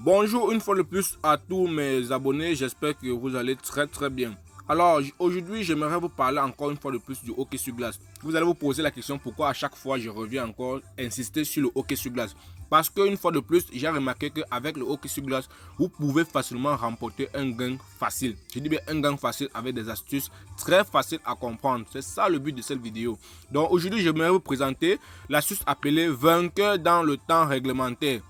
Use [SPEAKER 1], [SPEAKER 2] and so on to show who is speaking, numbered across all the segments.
[SPEAKER 1] Bonjour une fois de plus à tous mes abonnés, j'espère que vous allez très bien. Alors aujourd'hui j'aimerais vous parler encore une fois de plus du hockey sur glace. Vous allez vous poser la question pourquoi à chaque fois je reviens encore insister sur le hockey sur glace. Parce qu'une fois de plus j'ai remarqué qu'avec le hockey sur glace vous pouvez facilement remporter un gain facile. Je dis bien un gain facile avec des astuces très faciles à comprendre. C'est ça le but de cette vidéo. Donc aujourd'hui j'aimerais vous présenter l'astuce appelée vainqueur dans le temps réglementaire.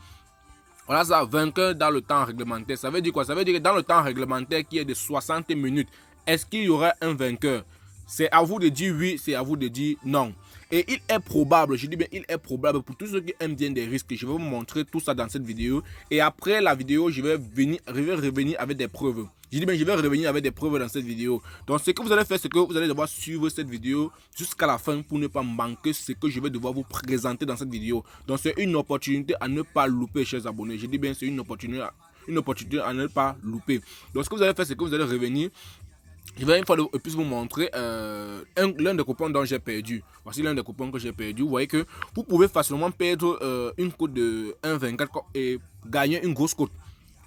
[SPEAKER 1] Voilà ça, vainqueur dans le temps réglementaire. Ça veut dire quoi? Ça veut dire que dans le temps réglementaire qui est de 60 minutes, est-ce qu'il y aura un vainqueur? C'est à vous de dire oui, c'est à vous de dire non. Et il est probable, je dis bien il est probable pour tous ceux qui aiment bien des risques. Je vais vous montrer tout ça dans cette vidéo. Et après la vidéo, je vais revenir avec des preuves. Je dis bien je vais revenir avec des preuves dans cette vidéo. Donc ce que vous allez faire, c'est que vous allez devoir suivre cette vidéo jusqu'à la fin pour ne pas manquer ce que je vais devoir vous présenter dans cette vidéo. Donc c'est une opportunité à ne pas louper, chers abonnés. Je dis bien c'est une opportunité à ne pas louper. Donc ce que vous allez faire, c'est que vous allez revenir. Je vais une fois de plus vous montrer l'un des coupons dont j'ai perdu. Voici l'un des coupons que j'ai perdu. Vous voyez que vous pouvez facilement perdre une cote de 1,24 et gagner une grosse cote.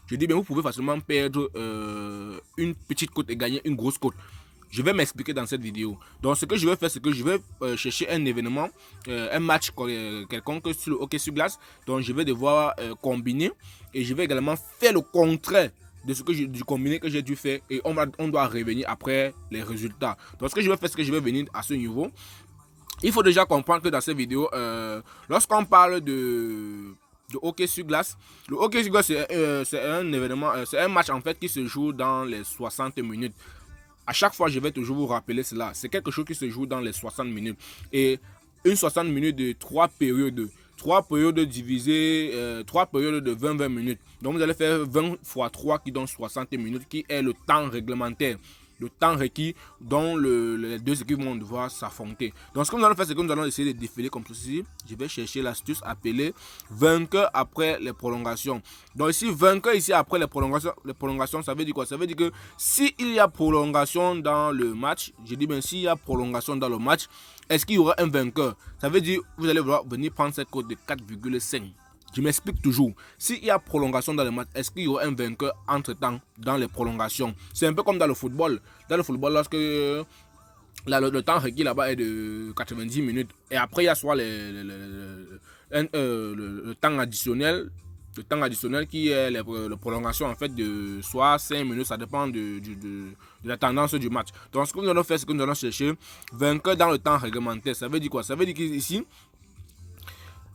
[SPEAKER 1] Je dis bien, vous pouvez facilement perdre une petite cote et gagner une grosse cote. Je vais m'expliquer dans cette vidéo. Donc, ce que je vais faire, c'est que je vais chercher un événement, un match quelconque sur le hockey sur glace. Donc, je vais devoir combiner et je vais également faire le contraire de ce que du combiné que j'ai dû faire et on doit revenir après les résultats. Donc, ce que je vais faire, c'est que je vais venir à ce niveau. Il faut déjà comprendre que dans cette vidéo, lorsqu'on parle de hockey sur glace. Le hockey sur glace, c'est un événement, c'est un match en fait qui se joue dans les 60 minutes. À chaque fois, je vais toujours vous rappeler cela. C'est quelque chose qui se joue dans les 60 minutes. Et une 60 minutes de 3 périodes. 3 périodes divisées, 3 périodes de 20 minutes. Donc vous allez faire 20 fois 3 qui donne 60 minutes, qui est le temps réglementaire. Le temps requis dont les deux équipes vont devoir s'affronter. Donc ce que nous allons faire, c'est que nous allons essayer de défiler comme ceci. Je vais chercher l'astuce appelée vainqueur après les prolongations. Donc ici, vainqueur ici après les prolongations, ça veut dire quoi? Ça veut dire que s'il y a prolongation dans le match, je dis bien s'il y a prolongation dans le match, est-ce qu'il y aura un vainqueur? Ça veut dire vous allez venir prendre cette cote de 4,5. Je m'explique toujours. S'il y a prolongation dans le match, est-ce qu'il y aura un vainqueur entre-temps dans les prolongations? C'est un peu comme dans le football. Dans le football, lorsque le temps requis là-bas est de 90 minutes. Et après, il y a soit le temps additionnel. Le temps additionnel qui est la prolongation en fait de soit 5 minutes, ça dépend de la tendance du match. Donc ce que nous allons faire, c'est que nous allons chercher vainqueur dans le temps réglementaire. Ça veut dire quoi? Ça veut dire qu'ici,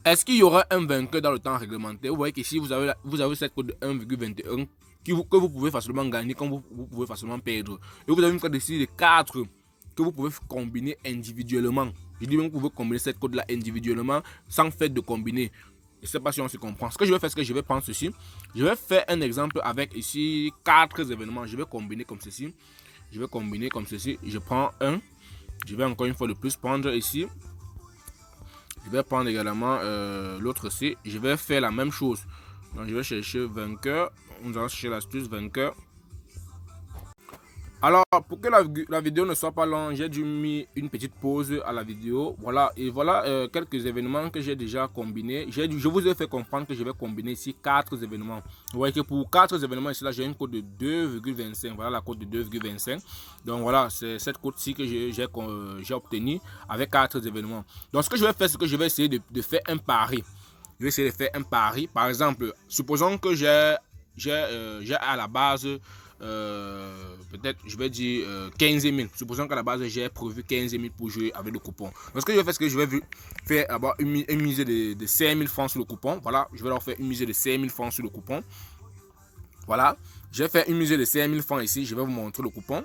[SPEAKER 1] est-ce qu'il y aura un vainqueur dans le temps réglementaire? Vous voyez qu'ici, vous avez cette cote de 1,21 que vous pouvez facilement gagner, comme vous pouvez facilement perdre. Et vous avez une cote ici de 4 que vous pouvez combiner individuellement. Je dis même que vous pouvez combiner cette cote-là individuellement sans faire de combiner. Je ne sais pas si on se comprend. Ce que je vais faire, c'est que je vais prendre ceci. Je vais faire un exemple avec ici 4 événements. Je vais combiner comme ceci. Je vais combiner comme ceci. Je prends un. Je vais encore une fois de plus prendre ici. Je vais prendre également l'autre C. Je vais faire la même chose. Donc je vais chercher vainqueur. Nous allons chercher l'astuce vainqueur. Alors pour que la vidéo ne soit pas longue, j'ai dû mettre une petite pause à la vidéo. Voilà, et voilà quelques événements que j'ai déjà combinés. Je vous ai fait comprendre que je vais combiner ici 4 événements. Vous voyez que pour 4 événements ici, là j'ai une cote de 2,25. Voilà la cote de 2,25. Donc voilà, c'est cette cote-ci que j'ai obtenue avec 4 événements. Donc ce que je vais faire, c'est que je vais essayer de faire un pari. Je vais essayer de faire un pari. Par exemple, supposons que j'ai à la base peut-être je vais dire 15 000. Supposons qu'à la base j'ai prévu 15 000 pour jouer avec le coupon. Donc ce que je vais faire, c'est que je vais faire une mise de 5 000 francs sur le coupon. Voilà, je vais leur faire une mise de 5 000 francs sur le coupon. Voilà, je vais faire une mise de 5 000 francs ici. Je vais vous montrer le coupon.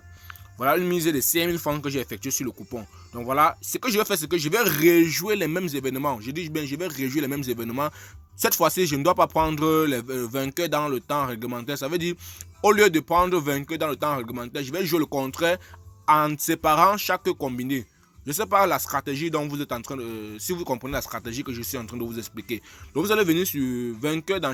[SPEAKER 1] Voilà une mise de 5 000 francs que j'ai effectué sur le coupon. Donc voilà, ce que je vais faire, c'est que je vais rejouer les mêmes événements. Je dis bien, je vais rejouer les mêmes événements. Cette fois-ci, je ne dois pas prendre les vainqueurs dans le temps réglementaire. Ça veut dire, au lieu de prendre vainqueur dans le temps réglementaire, je vais jouer le contraire en séparant chaque combiné. Je ne sais pas la stratégie dont vous êtes en train de... si vous comprenez la stratégie que je suis en train de vous expliquer. Donc vous allez venir sur vainqueur dans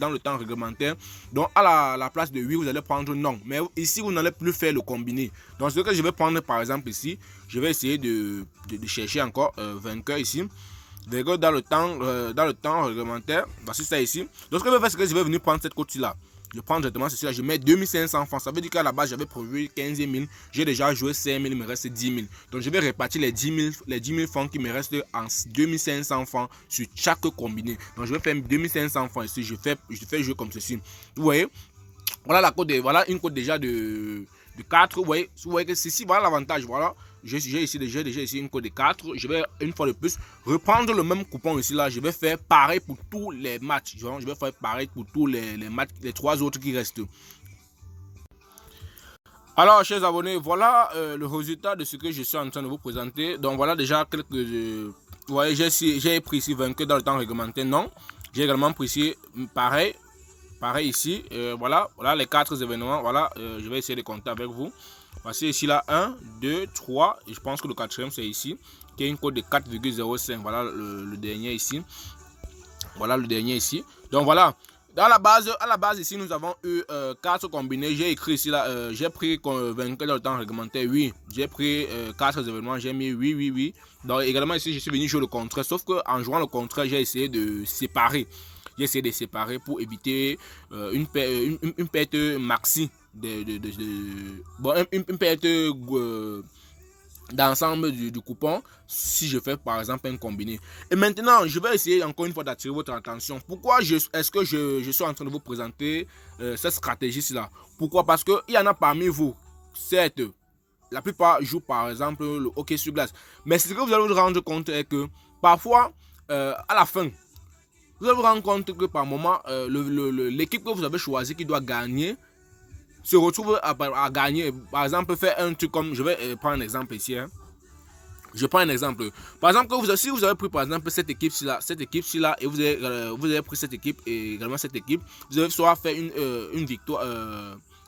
[SPEAKER 1] le temps réglementaire. Donc à la place de oui, vous allez prendre non. Mais ici, vous n'allez plus faire le combiné. Donc ce que je vais prendre par exemple ici, je vais essayer de chercher encore vainqueur ici. virgule dans le temps réglementaire. Voici ça ici. Donc ce que je vais faire, c'est que je vais venir prendre cette cote-là. Je prends directement ceci là, je mets 2500 francs. Ça veut dire qu'à la base, j'avais prévu 15 000. J'ai déjà joué 5 000, il me reste 10 000. Donc je vais répartir les 10 000 francs qui me restent en 2500 francs sur chaque combiné. Donc je vais faire 2500 francs ici. Je fais jouer comme ceci. Vous voyez? Voilà la cote, voilà une cote déjà de 4. Vous voyez que ceci, voilà l'avantage. Voilà. J'ai ici déjà ici une cote de 4. Je vais une fois de plus reprendre le même coupon ici là. Je vais faire pareil pour tous les matchs. Je vais faire pareil pour tous les matchs, les 3 autres qui restent. Alors, chers abonnés, voilà le résultat de ce que je suis en train de vous présenter. Donc voilà déjà quelques... vous voyez, j'ai pris ici vainqueur dans le temps réglementaire. Non. J'ai également pris ici pareil ici. Voilà les 4 événements. Voilà, je vais essayer de compter avec vous. Voici ici là 1, 2, 3. Et je pense que le quatrième c'est ici. Qui a une cote de 4,05. Voilà le dernier ici. Voilà le dernier ici. Donc voilà. À la base ici, nous avons eu 4 combinés. J'ai écrit ici là, j'ai pris vainqueur dans le temps réglementaire, oui. J'ai pris 4 événements, j'ai mis oui, oui, oui. Donc également ici, je suis venu jouer le contraire. Sauf qu'en jouant le contraire, j'ai essayé de séparer. J'ai essayé de séparer pour éviter une perte maxi. Bon, une perte d'ensemble du coupon si je fais par exemple un combiné. Et maintenant, je vais essayer encore une fois d'attirer votre attention. Pourquoi est-ce que je suis en train de vous présenter cette stratégie-là? Pourquoi? Parce qu'il y en a parmi vous, certes, la plupart jouent par exemple le hockey sur glace. Mais ce que vous allez vous rendre compte est que parfois, à la fin, vous allez vous rendre compte que par moment, l'équipe que vous avez choisie qui doit gagner se retrouve à gagner. Par exemple, faire un truc comme, je vais prendre un exemple ici. Hein. Je prends un exemple. Par exemple, si vous avez pris par exemple cette équipe-ci-là, et vous avez pris cette équipe et également cette équipe, vous avez soit fait une victoire.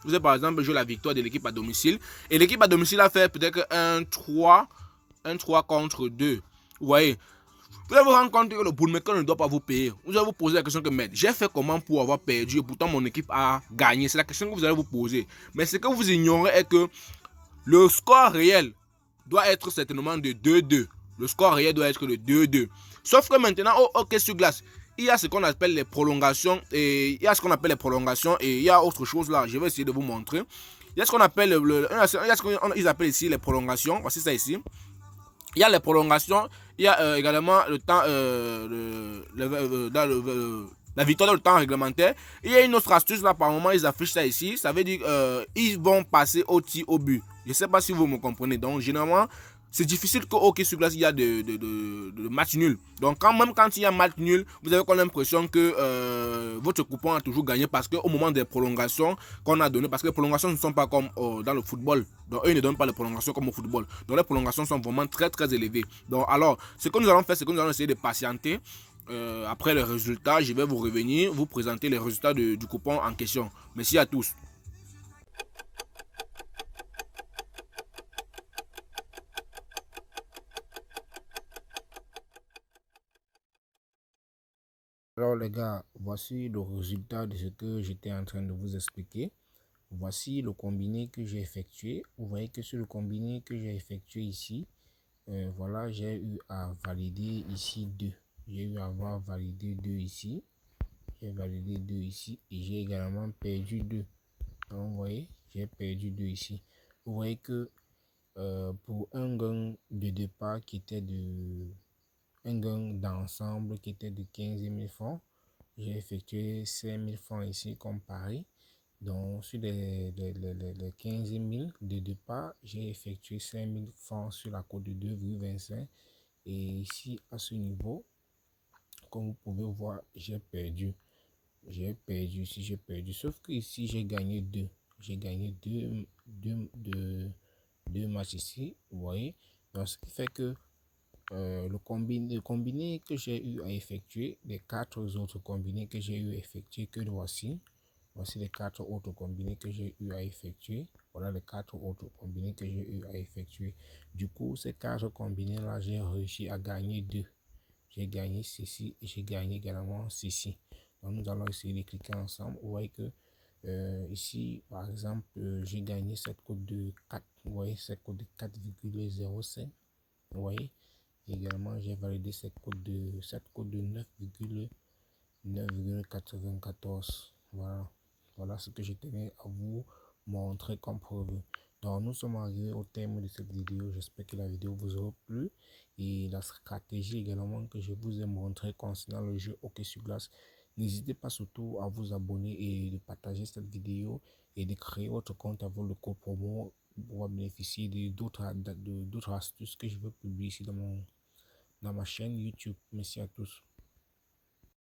[SPEAKER 1] Vous avez par exemple joué la victoire de l'équipe à domicile. Et l'équipe à domicile a fait peut-être un 3 contre 2. Vous voyez? Vous allez vous rendre compte que le bookmaker ne doit pas vous payer. Vous allez vous poser la question que, mais j'ai fait comment pour avoir perdu et pourtant mon équipe a gagné. C'est la question que vous allez vous poser. Mais ce que vous ignorez est que le score réel doit être certainement de 2-2. Le score réel doit être de 2-2. Sauf que maintenant, au hockey sur glace, il y a ce qu'on appelle les prolongations. Et il y a ce qu'on appelle les prolongations et il y a autre chose là. Je vais essayer de vous montrer. Il y a ce qu'on appelle ils appellent ici les prolongations. Voici ça ici. Il y a les prolongations, il y a également le temps, la victoire dans le temps réglementaire. Il y a une autre astuce là, par moment, ils affichent ça ici. Ça veut dire ils vont passer au tir au but. Je ne sais pas si vous me comprenez. Donc, généralement, c'est difficile qu'au hockey sur glace, il y a de matchs nuls. Donc, même quand il y a match nul, vous avez quand même l'impression que votre coupon a toujours gagné parce qu'au moment des prolongations qu'on a donné, parce que les prolongations ne sont pas comme dans le football. Donc, eux ils ne donnent pas les prolongations comme au football. Donc, les prolongations sont vraiment très, très élevées. Donc, alors, ce que nous allons faire, c'est que nous allons essayer de patienter. Après les résultats, je vais vous revenir, vous présenter les résultats du coupon en question. Merci à tous. Alors les gars, voici le résultat de ce que j'étais en train de vous expliquer. Voici le combiné que j'ai effectué. Vous voyez que sur le combiné que j'ai effectué ici, voilà, j'ai eu à valider ici 2. J'ai eu à avoir validé 2 ici. J'ai validé 2 ici et j'ai également perdu 2. Donc vous voyez, j'ai perdu 2 ici. Vous voyez que pour un gain de départ qui était de... Un gain d'ensemble qui était de 15 000 francs. J'ai effectué 5 000 francs ici comme pari. Donc, sur les 15 000 de départ, j'ai effectué 5 000 francs sur la cote de 2,25. Et ici, à ce niveau, comme vous pouvez voir, j'ai perdu. J'ai perdu ici, j'ai perdu. Sauf que ici, j'ai gagné 2. J'ai gagné deux matchs ici, vous voyez. Donc, ce qui fait que le combiné que j'ai eu à effectuer, les 4 autres combinés que j'ai eu à effectuer, que voici. Voici les 4 autres combinés que j'ai eu à effectuer. Voilà les 4 autres combinés que j'ai eu à effectuer. Du coup, ces 4 combinés-là, j'ai réussi à gagner 2. J'ai gagné ceci et j'ai gagné également ceci. Donc, nous allons essayer de cliquer ensemble. Vous voyez que ici, par exemple, j'ai gagné cette cote de 4. Vous voyez, cette cote de 4,05. Vous voyez.
[SPEAKER 2] Également, j'ai validé cette code de 9,94. Voilà ce que je tenais à vous montrer comme preuve. Donc, nous sommes arrivés au terme de cette vidéo. J'espère que la vidéo vous aura plu. Et la stratégie également que je vous ai montré concernant le jeu hockey sur glace. N'hésitez pas surtout à vous abonner et de partager cette vidéo et de créer votre compte avec le code promo pour pouvoir bénéficier d'autres astuces que je veux publier ici dans ma chaîne YouTube. Merci à tous.